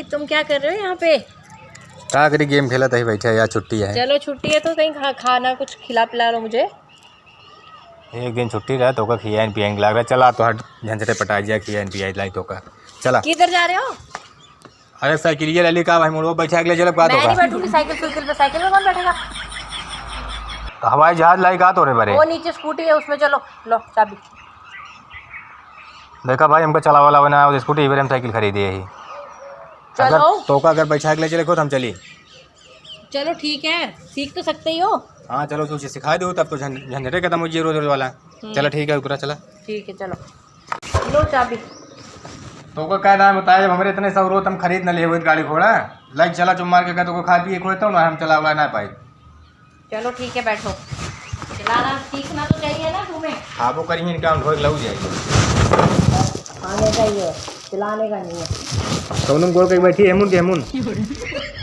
तुम क्या कर रहे हो यहाँ पे? क्या करी, गेम खेला था, बैठा यार, छुट्टी है। चलो छुट्टी है तो कहीं खाना कुछ खिला पिला लो मुझे। एक दिन छुट्टी रहा तो का खियान पियान लग रहा। चला तो हट झंझटे पटा जा, खियान पिया लाई तो का। चला किधर जा रहे हो? अरे साइकिल ये ले का भाई मोड़ बैठा के ले चल का। मैं नहीं बैठूंगी साइकिल पे। साइकिल में कौन बैठेगा? तो हवाई जहाज लाई का तो रे बरे। वो नीचे स्कूटी है उसमें चलो। लो चाबी। देखा भाई हमको चला वाला बना और स्कूटी इधर हम साइकिल खरीदी है ही। चलो तो का अगर बैठा के ले चले तो हम चली। चलो ठीक है, सीख तो सकते ही हो। हाँ चलो तू सिखा दो तब तो झंझटे खत्म हो रोज वाला। चलो ठीक है उतरा चला। ठीक है चलो लो चाबी। तो का क्या नाम बताया, जब हमारे इतने सब रोज हम खरीद न लिए गाड़ी घोड़ा लाइक चला चुम मार के तो खा पिए खोता हूँ ना, हम चला वाला ना पाए। चलो ठीक है बैठो। चलाना सीखना तो चाहिए ना तुम्हें। हाँ वो करिए इनका ढोल लग जाएगी। आने का ही है, चलाने का नहीं है। तो तुम गोल के बैठी हेमुन के हेमुन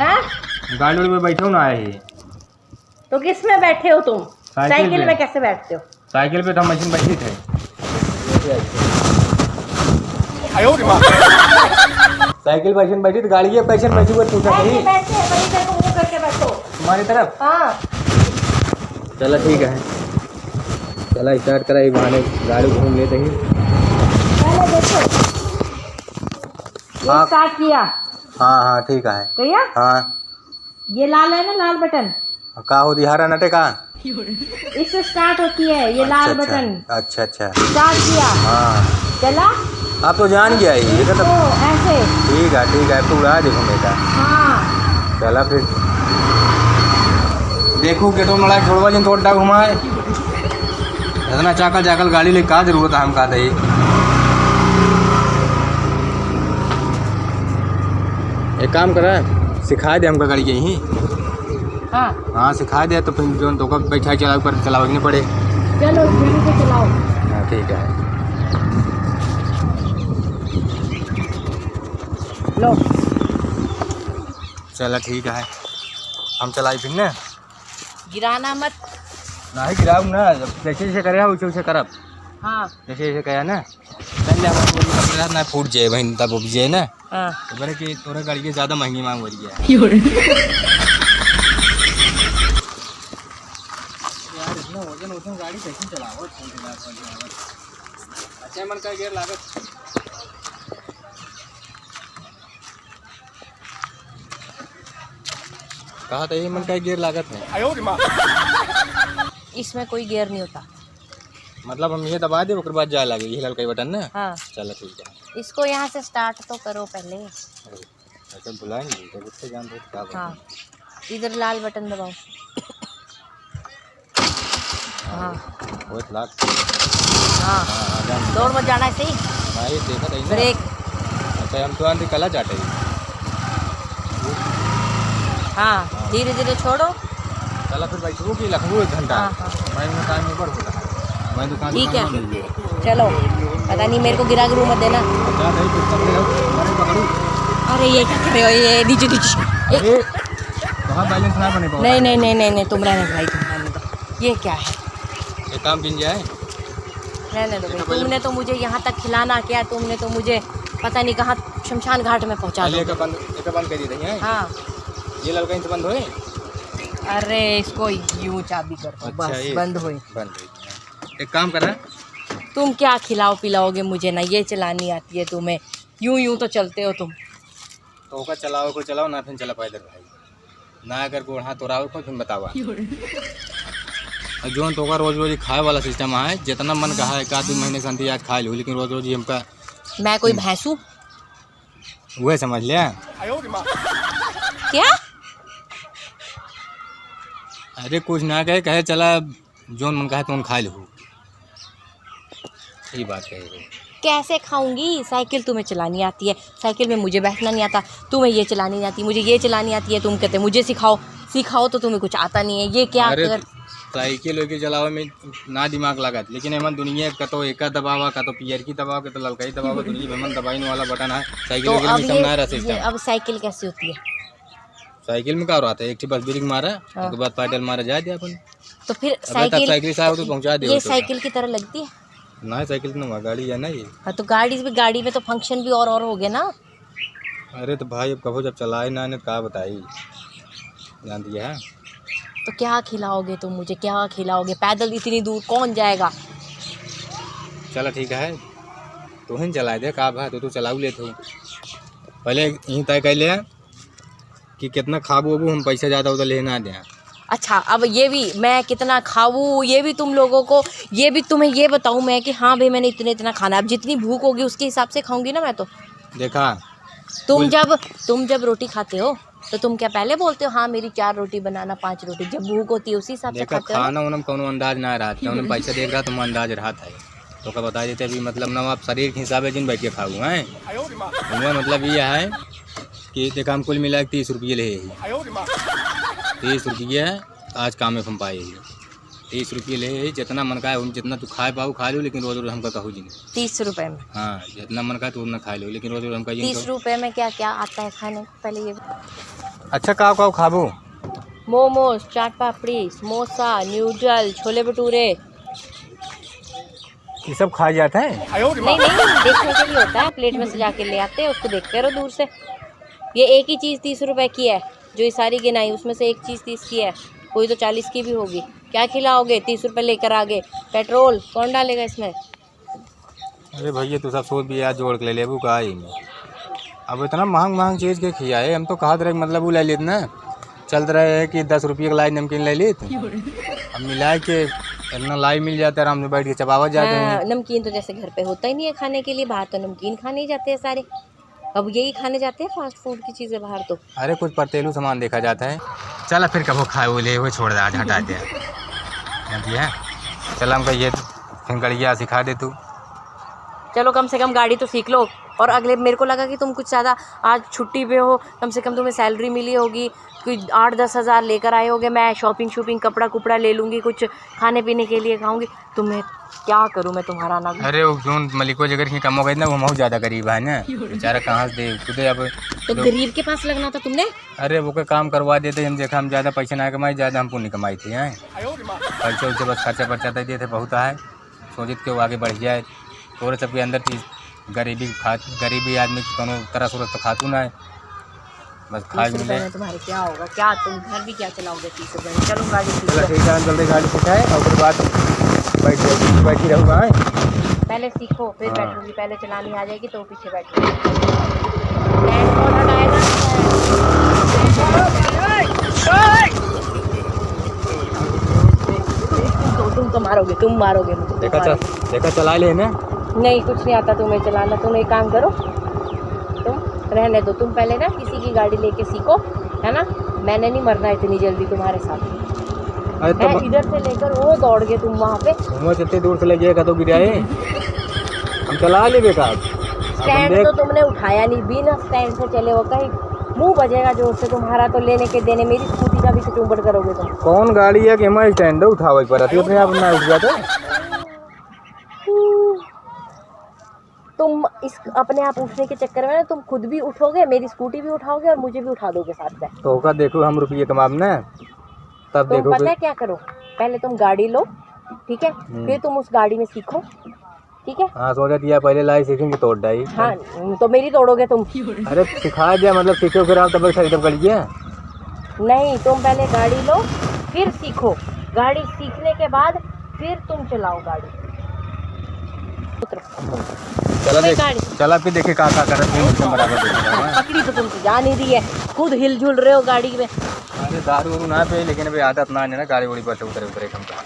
हैं? गाड़ी में बैठे हो ना आए ही। तो किस में बैठे हो तुम? साइकिल में कैसे बैठते हो? साइकिल पे तो हम मशीन बैठी थे। साइकिल मशीन बैठी तो गाड़ी के कैसे बैठी हुए पूछा नहीं। तुम्हारी तरफ। हाँ चला ठीक है, चला स्टार्ट करा बहाने गाड़ी घूम लेते ही। पहले देखो ये स्टार्ट किया। हाँ हाँ ठीक है भैया। हाँ ये लाल है ना, लाल बटन का हो दिहारा नटे का इससे स्टार्ट होती है ये लाल बटन। अच्छा अच्छा स्टार्ट किया। हाँ चला आप तो जान गया ही ये तो। ऐसे ठीक है तो उड़ा देखो बेटा। हाँ चला फिर देखो के तो मड़ा छोड़वा जिन थोड़ा घुमाए इतना चाकल गाड़ी ले का जरूरत है हम का दे। एक काम करा सिखा दे हमका गाड़ी यहीं। हाँ हाँ सिखा दे तो फिर जो तो बैठा चला ऊपर चलाओ नहीं पड़े। चलो धीरे से चलाओ। हाँ ठीक है लो चला ठीक है हम चलाई फिर ना। गिराना मत। नहीं गिराऊँ ना, जैसे जैसे करे वैसे वैसे करब। हाँ जैसे जैसे कहा ना ना फूट जाए बहन तब उपजे ना। हाँ तो बोले कि तोरे गाड़ी की ज़्यादा महंगी मांग हो रही है। यार इतना वजन गाड़ी कैसे चलाओ। अच्छा मन का गियर लागत कहा था ये मन का गियर लागत है। इसमें कोई गियर नहीं होता। मतलब हम ये दबा दे उसके बाद जाए लगे ये लड़का बटन ना। हाँ चलो ठीक है। इसको यहाँ से स्टार्ट तो करो पहले। अच्छा बुलाएंगे तो उससे जान दो क्या बात। हाँ इधर लाल बटन दबाओ। हाँ बहुत लाख। हाँ दौड़ मत जाना ऐसे ही। हाँ ये देखा था ब्रेक। अच्छा हम तो आंधी कला चाटे। हाँ धीरे धीरे छोड़ो। चला फिर बैठो कि लखनऊ 1 घंटा। हाँ मैं टाइम ऊपर होता है मैं दुकान ठीक है चलो। पता नहीं मेरे को गिरा गिरू मत देना। अरे ये क्या कर रहे हो, ये नीचे बहुत बैलेंस ना बने पाओ। नहीं तुम रहने भाई, तुम रहने दो। ये क्या है? ये काम बिन जाए रहने दो भाई। तुमने तो मुझे यहाँ तक खिलाना किया, तुमने तो मुझे पता नहीं कहाँ शमशान घाट में पहुँचा दिया। बंद कर दिए। हाँ ये लड़का इनसे बंद होए। अरे इसको यूं चाबी कर दो, बस बंद हुई। एक काम कर रहा तुम क्या खिलाओ पिलाओगे मुझे? ना ये चलानी आती है तुम्हें, यूं तो चलते हो तुम। तो का चलाओ को चलाओ ना फिर चला पाए भाई ना अगर गोड़ हाथ तोड़ाओ को फिर बतावा। जो तो का रोज खाए वाला सिस्टम है, जितना मन कहा है 1-2 महीने से अंती आज खा लो, लेकिन रोज हमका मैं कोई भैंसू वह समझ लिया क्या? अरे कुछ ना कहे चला जोन मन कहा तो खा लो, सही बात कहे। कैसे खाऊंगी? साइकिल तुम्हें चलानी आती है, साइकिल में मुझे बैठना नहीं आता। तुम्हें ये चलानी नहीं आती, मुझे ये चलानी आती है। तुम कहते मुझे सिखाओ तो तुम्हें कुछ आता नहीं है। ये क्या? अरे साइकिल लेके चलावे में ना दिमाग लागत, लेकिन एमन दुनिया का तो एक दबावा का तो पियर की दबाव के तो ललका ही दबाव दुनिया में दबाई वाला बटन है। साइकिल तो में सब ना रहता सिस्टम। अब साइकिल कैसी होती है? साइकिल में क्या हो रहा था, एक ठी बस ब्रेक मारा उसके बाद पैडल मारा जा दिया अपन। तो फिर साइकिल साहब तो पहुंचा दिया। ये साइकिल की तरह लगती है ना, साइकिल तो गाड़ी है ना ये। हाँ तो गाड़ी में तो फंक्शन भी और हो गए ना। अरे तो भाई अब कहो जब चलाए ना ने का बताई, जान दिया है। तो क्या खिलाओगे तुम मुझे, क्या खिलाओगे? पैदल इतनी दूर कौन जाएगा? चलो ठीक है, तू ही चला दे का भा, तो चलाऊ ले तू पहले यहीं तय कर ले कि कितना खाबू अबू, हम पैसा ज़्यादा उधर लेना दें। अच्छा, अब ये भी मैं कितना खाऊं, ये भी तुम लोगों को, ये भी तुम्हें ये बताऊं मैं कि हाँ भाई मैंने इतना खाना, अब जितनी भूख होगी उसके हिसाब से खाऊंगी ना मैं। तो देखा तुम जब रोटी खाते हो तो तुम क्या पहले बोलते हो हाँ मेरी 4 रोटी बनाना, 5 रोटी? जब भूख होती है उसी हिसाब से खाते हो। खाना उन्हें कोनो अंदाज ना रहा था, उन्हें पैसा देख रहा तो अंदाज रहा था, तो क्या बता देते अभी मतलब ना आप शरीर के हिसाब से जिन बैठ के खाऊँ हैं। मतलब ये है कि देखा हम कुल मिला 30 रुपये ले, 30 रुपये आज काम में हम पाए, 30 रुपये ले, जितना मन का है जितना तू खा पाओ खा लो, लेकिन रोज रोज हमका कहूँ जी 30 रुपए में? हाँ, जितना मन का तू उतना खा लो, लेकिन रोज रोज हमका 30 रुपए में क्या क्या आता है खाने को, पहले ये? अच्छा काओ खाबो? मोमोज, चाट पापड़ी, समोसा, न्यूडल, छोले भटूरे, ये सब खा जाता है? नहीं देखने के लिए होता है, प्लेट में सजा के ले आते हैं, उसको देखते रहो दूर से। ये एक ही चीज़ 30 रुपए की है, जो ये सारी गिनाई उसमें से एक चीज़ 30 की है, कोई तो 40 की भी होगी। क्या खिलाओगे? 30 रुपए लेकर आगे, पेट्रोल कौन डालेगा इसमें? अरे भैया तू सब सोच भी यार जोड़ के ले लेबू का ही, अब इतना महंग चीज़ के खियाए, हम तो कहा रहे मतलब वो ले लेते ना, चल रहे है कि 10 रुपये का लाई नमकीन ले ली, अब मिला के इतना लाई मिल जाता है, आराम से बैठ के चबावा जाते हैं। नमकीन तो जैसे घर पे होता ही नहीं है खाने के लिए, बाहर तो नमकीन खाने ही जाते हैं सारे, अब यही खाने जाते हैं फास्ट फूड की चीज़ें बाहर तो। अरे कुछ परतेलू सामान देखा जाता है। चला फिर कबो खाए वो ले वो छोड़ दे, आज हटा दे है। चल हमको ये फिंगड़िया सिखा दे तू। चलो कम से कम गाड़ी तो सीख लो। और अगले, मेरे को लगा कि तुम कुछ ज़्यादा आज छुट्टी पे हो, कम से कम तुम्हें सैलरी मिली होगी, कोई 8-10 हज़ार लेकर आए होगे, मैं शॉपिंग कपड़ा कुपड़ा ले लूँगी, कुछ खाने पीने के लिए खाऊंगी। तुम्हें क्या करूँ मैं तुम्हारा ना? अरे वो क्यों मलिको जगह की कम हो गई ना, वो बहुत ज़्यादा गरीब है ना बेचारा, कहाँ से दे खुदे अब। तो गरीब के पास लगना था तुमने। अरे वो का काम करवा देते, हम देखा हम ज़्यादा पैसे ना कमाए, ज़्यादा हम पुण्य कमाई थी हैं, पैसे उसे बस खर्चा पर्चा दे देते बहुत है, सोचित के वो आगे बढ़ जाए। थोड़े सबके अंदर चीज़ गरीबी आदमी कोनो तरह सूरत तो खातू ना है, बस खा मिले। तुम्हारे क्या होगा, क्या तुम घर भी क्या चलाओगे 30 रुपये में? चलो गाड़ी जल्दी गाड़ी सिखाए और फिर बाद बैठी रहूँगा। पहले सीखो फिर बैठूंगी, पहले चलानी आ जाएगी तो पीछे बैठूंगी। तुम तो मारोगे, तुम मारोगे मुझे। देखा चला ले ना। नहीं कुछ नहीं आता तुम्हें चलाना। तुम एक काम करो, तुम रहने दो, तुम पहले ना किसी की गाड़ी लेके सीखो, है ना? मैंने नहीं मरना इतनी जल्दी तुम्हारे साथ। तो इधर से लेकर वो दौड़ गए तुम वहाँ पे, इतनी दूर से ले जाएगा तो गिराए हम चला ले बेकार। स्टैंड तो तुमने उठाया नहीं, बिना स्टैंड से चले हो, कहीं मुंह बजेगा जोर से तुम्हारा तो लेने के देने। मेरी स्कूटी का भी तो चुंबड़ करोगे तुम। कौन गाड़ी है कि हमारे स्टैंड उठाओ पर अपने आप ना उठ जाते। तुम इस अपने आप उठने के चक्कर में ना तुम खुद भी उठोगे, मेरी स्कूटी भी उठाओगे और मुझे भी उठा दोगे साथ में। तो होगा देखो हम रुपये कमाब ना तब तुम देखो। पता है क्या करो, पहले तुम गाड़ी लो, ठीक है, फिर तुम उस गाड़ी में सीखो, ठीक है? हाँ सोचा दिया पहले लाई सीखेंगे तोड़ डाई। हाँ तो मेरी तोड़ोगे तुम। अरे सिखा दिया मतलब सीखो फिर आप तब खरीद कर लीजिए। नहीं तुम पहले गाड़ी लो फिर सीखो, गाड़ी सीखने के बाद फिर तुम चलाओ गाड़ी। चला फिर देखे का कर पकड़ी तो तुमसे जा नहीं रही है, खुद हिलझुल रहे हो गाड़ी में। अरे दारू वारू ना पे, लेकिन अभी आदत ना है ना गाड़ी वाड़ी पर उतरे हम का।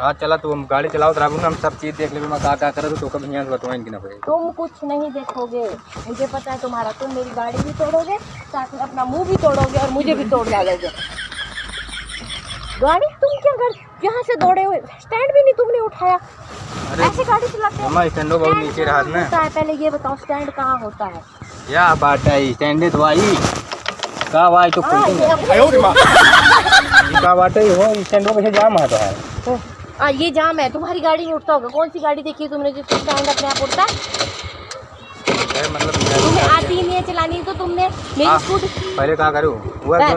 हाँ चला तू हम गाड़ी चलाओ तो हम सब चीज़ देख ले, मैं का करे तो कभी यहाँ से बताएं कि ना भाई। तुम कुछ नहीं देखोगे, मुझे पता है तुम्हारा। तुम मेरी गाड़ी भी तोड़ोगे, साथ में अपना मुंह भी तोड़ोगे और मुझे भी तोड़ डालोगे। गाड़ी तुम क्या कर यहाँ से दौड़े हुए, स्टैंड भी नहीं तुमने उठाया, ऐसे गाड़ी चलाते हैं। स्टैंड बहुत नीचे रहा ना। पहले ये बताओ स्टैंड कहाँ होता है? क्या बात है, स्टैंड तो आई का वाई तो का बात है हो, स्टैंड में जाम है तो है। ये जाम है, तुम्हारी गाड़ी नहीं उठता होगा। कौन सी गाड़ी देखी है तुमने जिसका स्टैंड अपने आप उठता है? मतलब तुम्हें आती ही नहीं है चलानी, तो तुमने मेरी स्कूटी पहले क्या करूँ?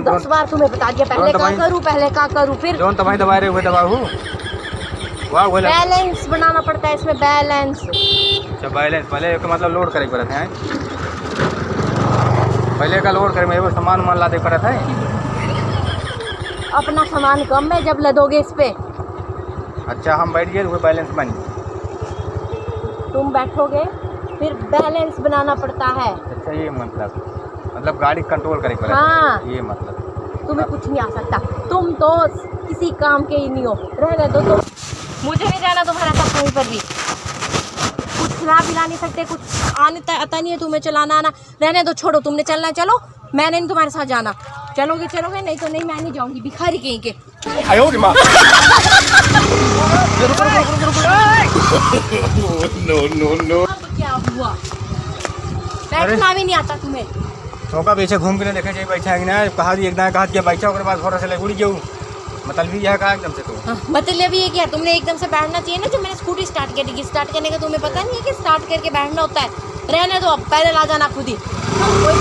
10 बार तुम्हें बता दिया, पहले क्या करूँ फिर जोन दवाई दबा रहे हुए दबाऊ। बैलेंस बनाना पड़ता है इसमें, बैलेंस। अच्छा बैलेंस पहले मतलब लोड करे पड़ते हैं। पहले का लोड कर मेरे को सामान लादे पड़ा था। अपना सामान कम है जब लदोगे इस पे। अच्छा हम बैठ गए तो कोई बैलेंस बनी। तुम बैठोगे फिर बैलेंस बनाना पड़ता है। अच्छा ये मतलब गाड़ी कंट्रोल करे पड़े। हाँ। ये मतलब तुम्हें कुछ नहीं आ सकता, तुम तो किसी काम के ही नहीं हो। रहने दो तुम, मुझे नहीं जाना तुम्हारे साथ कहीं पर भी। कुछ खिला पिला नहीं सकते, कुछ आता नहीं है तुम्हें चलाना आना। रहने दो, छोड़ो, तुमने चलना चलो, मैंने नहीं तुम्हारे साथ जाना। चलोगे चलोगे, नहीं तो नहीं, मैं नहीं जाऊंगी, भिखारी कहीं के। अब क्या हुआ? बैठना भी नहीं आता तुम्हें? चौका पीछे घूम के देखे चाहिए बैठा है ना। कहा एकदम कहा क्या बैठा ओकर बाद घर से ले उड़ी जाऊँ। मतलब यह कहा एकदम से तो मतलब ये क्या, तुमने एकदम से बैठना चाहिए ना। जब मैंने स्कूटी स्टार्ट करी थी, स्टार्ट करने का तुम्हें पता नहीं है कि स्टार्ट करके बैठना होता है। रहने दो, अब पैदल आ जाना खुद ही। कोई